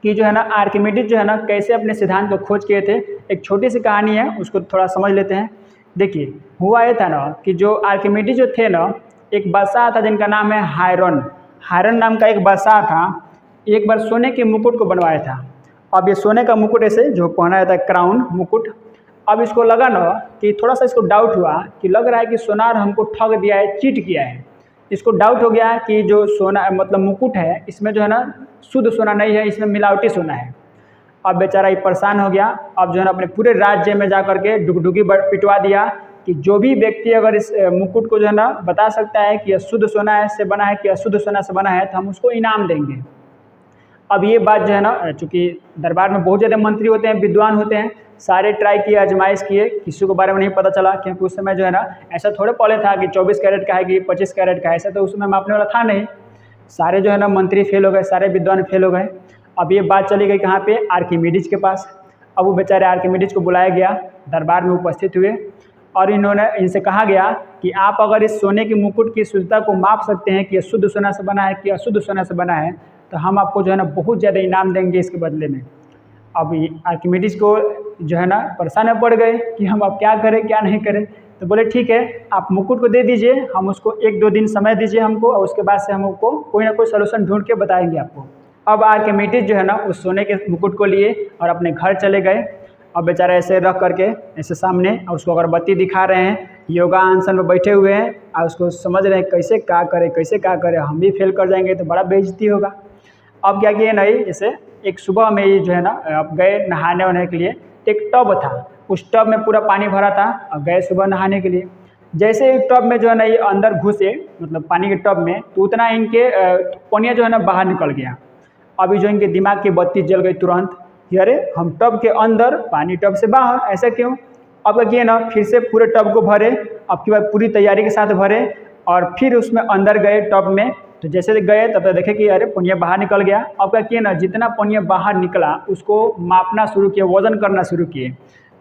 कि जो है ना आर्किमिडीज जो है ना कैसे अपने सिद्धांत को खोज किए थे। एक छोटी सी कहानी है उसको थोड़ा समझ लेते हैं। देखिए हुआ ये था ना कि जो आर्किमिडीज जो थे ना एक बादशाह था जिनका नाम है हायरन नाम का एक बादशाह था। एक बार सोने के मुकुट को बनवाया था। अब ये सोने का मुकुट ऐसे जो पहना जाता है क्राउन मुकुट, अब इसको लगा ना कि थोड़ा सा इसको डाउट हुआ कि लग रहा है कि सोनार हमको ठग दिया है, चीट किया है। इसको डाउट हो गया कि जो सोना मतलब मुकुट है इसमें जो है ना शुद्ध सोना नहीं है, इसमें मिलावटी सोना है। अब बेचारा ये परेशान हो गया। अब जो है ना अपने पूरे राज्य में जा करके डुगडुगी पिटवा दिया कि जो भी व्यक्ति अगर इस मुकुट को जो है ना बता सकता है कि यह शुद्ध सोना से बना है कि अशुद्ध सोना से बना है तो हम उसको इनाम देंगे। अब ये बात जो है ना, चूँकि दरबार में बहुत ज़्यादा मंत्री होते हैं, विद्वान होते हैं, सारे ट्राई किए, आजमाइश किए, किसी को बारे में नहीं पता चला, क्योंकि उस समय जो है ना ऐसा थोड़े पहले था कि 24 कैरेट का है कि 25 कैरेट का है, ऐसा तो उस समय मापने वाला था नहीं। सारे जो है ना मंत्री फेल हो गए, सारे विद्वान फेल हो गए। अब ये बात चली गई कहाँ पे, आर्किमिडीज के पास। अब वो बेचारे आर्किमिडीज को बुलाया गया, दरबार में उपस्थित हुए और इनसे कहा गया कि आप अगर इस सोने की मुकुट की शुद्धता को माप सकते हैं कि यह शुद्ध सोना से बना है कि अशुद्ध सोना से बना है तो हम आपको जो है ना बहुत ज़्यादा इनाम देंगे इसके बदले में। अब आर्किमिडीज को जो है ना परेशान पड़ गए कि हम अब क्या करें क्या नहीं करें। तो बोले ठीक है, आप मुकुट को दे दीजिए, हम उसको 1-2 दिन समय दीजिए हमको, और उसके बाद से हम आपको कोई ना कोई सलूशन ढूंढ के बताएंगे आपको। अब आर्किमिडीज जो है ना उस सोने के मुकुट को लिए और अपने घर चले गए। अब बेचारा ऐसे रख करके ऐसे सामने और उसको अगरबत्ती दिखा रहे हैं, योगा आसन में बैठे हुए हैं और उसको समझ रहे हैं कैसे क्या करें कैसे क्या करें, हम भी फेल कर जाएंगे तो बड़ा बेइज्जती होगा। अब क्या किए नहीं, जैसे एक सुबह में ही जो है ना अब गए नहाने वहाने के लिए। एक टब था, उस टब में पूरा पानी भरा था और गए सुबह नहाने के लिए। जैसे एक टब में जो है ना ये अंदर घुसे, मतलब पानी के टब में, तो उतना इनके पनिया जो है ना बाहर निकल गया। अभी जो इनके दिमाग की बत्ती जल गई तुरंत कि अरे हम टब के अंदर, पानी टब से बाहर, ऐसा क्यों। अब किए ना फिर से पूरे टब को भरे, अब की बार पूरी तैयारी के साथ भरे और फिर उसमें अंदर गए टब में। तो जैसे गए तब तक देखे कि अरे पनिया बाहर निकल गया। अब क्या किए ना, जितना पनिया बाहर निकला उसको मापना शुरू किए, वजन करना शुरू किए।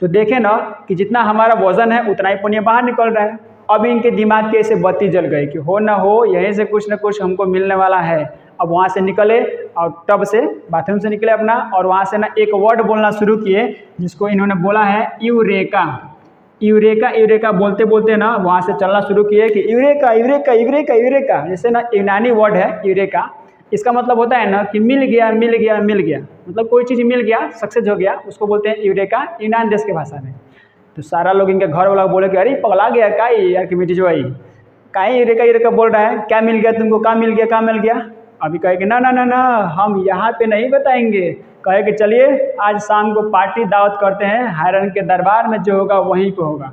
तो देखे ना कि जितना हमारा वजन है उतना ही पनिया बाहर निकल रहा है। अब इनके दिमाग के ऐसे बत्ती जल गई कि हो ना हो यहीं से कुछ ना कुछ हमको मिलने वाला है। अब वहाँ से निकले और टब से, बाथरूम से निकले अपना, और वहाँ से ना एक वर्ड बोलना शुरू किए जिसको इन्होंने बोला है यूरेका। यूरेका यूरेका बोलते बोलते ना वहाँ से चलना शुरू किए कि यूरेका यूरेका यूरेका यूरेका, जैसे ना यूनानी वर्ड है यूरेका। इसका मतलब होता है ना कि मिल गया मिल गया मिल गया, मतलब कोई चीज़ मिल गया, सक्सेस हो गया, उसको बोलते हैं यूरेका यूनान देश के भाषा में। तो सारा लोग इनके घर वाला बोले कि अरे पगला गया का आर्किमिडीज भाई, काहे यूरेका यूरेका बोल रहा है, क्या मिल गया तुमको, कहाँ मिल गया कहाँ मिल गया। अभी कहे कि ना ना ना ना हम यहाँ पे नहीं बताएंगे, कहे कि चलिए आज शाम को पार्टी दावत करते हैं, हायरन के दरबार में जो होगा वहीं पे होगा।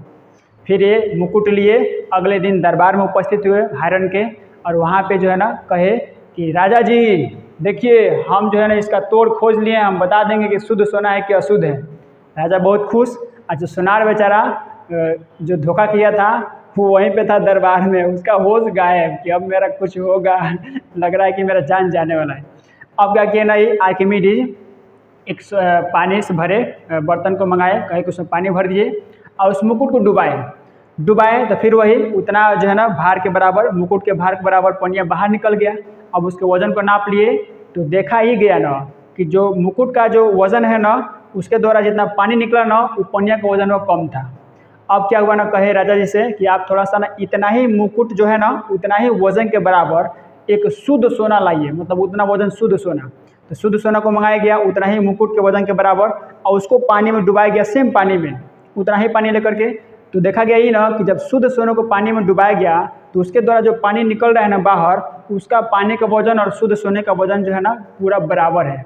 फिर ये मुकुट लिए अगले दिन दरबार में उपस्थित हुए हायरन के, और वहाँ पे जो है ना कहे कि राजा जी देखिए हम जो है ना इसका तोड़ खोज लिए, हम बता देंगे कि शुद्ध सोना है कि अशुद्ध है। राजा बहुत खुश। अच्छा, सुनार बेचारा जो धोखा किया था वो वहीं पे था दरबार में, उसका होश गायब कि अब मेरा कुछ होगा, लग रहा है कि मेरा जान जाने वाला है। अब क्या किया ना, ये आर्किमिडीज एक पानी से भरे बर्तन को मंगाए, कहे कि उसमें पानी भर दिए और उस मुकुट को डुबाए तो फिर वही उतना जो है ना भार के बराबर, मुकुट के भार के बराबर पनिया बाहर निकल गया। अब उसके वजन को नाप लिए तो देखा ही गया ना कि जो मुकुट का जो वजन है ना उसके द्वारा जितना पानी निकला ना वो पनिया का वजन वो कम था। अब क्या हुआ ना, कहे राजा जी से कि आप थोड़ा सा ना इतना ही मुकुट जो है ना उतना ही वजन के बराबर एक शुद्ध सोना लाइए, मतलब उतना वजन शुद्ध सोना। तो शुद्ध सोना को मंगाया गया उतना ही मुकुट के वजन के बराबर, और उसको पानी में डुबाया गया, सेम पानी में उतना ही पानी लेकर के। तो देखा गया ही ना कि जब शुद्ध सोने को पानी में डुबाया गया तो उसके द्वारा जो पानी निकल रहा है ना बाहर, उसका पानी का वजन और शुद्ध सोने का वजन जो है ना पूरा बराबर है।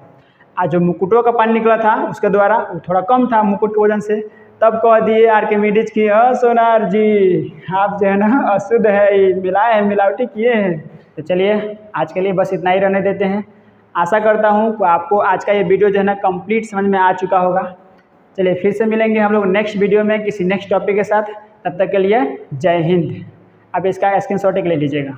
आज जो मुकुटों का पानी निकला था उसके द्वारा वो थोड़ा कम था मुकुट के वजन से। तब कह दिए आर्किमिडीज की, सोनार जी आप जो है ना अशुद्ध है, मिलाए हैं, मिलावटी किए हैं। तो चलिए आज के लिए बस इतना ही रहने देते हैं। आशा करता हूँ कि आपको आज का ये वीडियो जो है ना कंप्लीट समझ में आ चुका होगा। चलिए फिर से मिलेंगे हम लोग नेक्स्ट वीडियो में किसी नेक्स्ट टॉपिक के साथ। तब तक के लिए जय हिंद। अब इसका स्क्रीनशॉट एक ले लीजिएगा।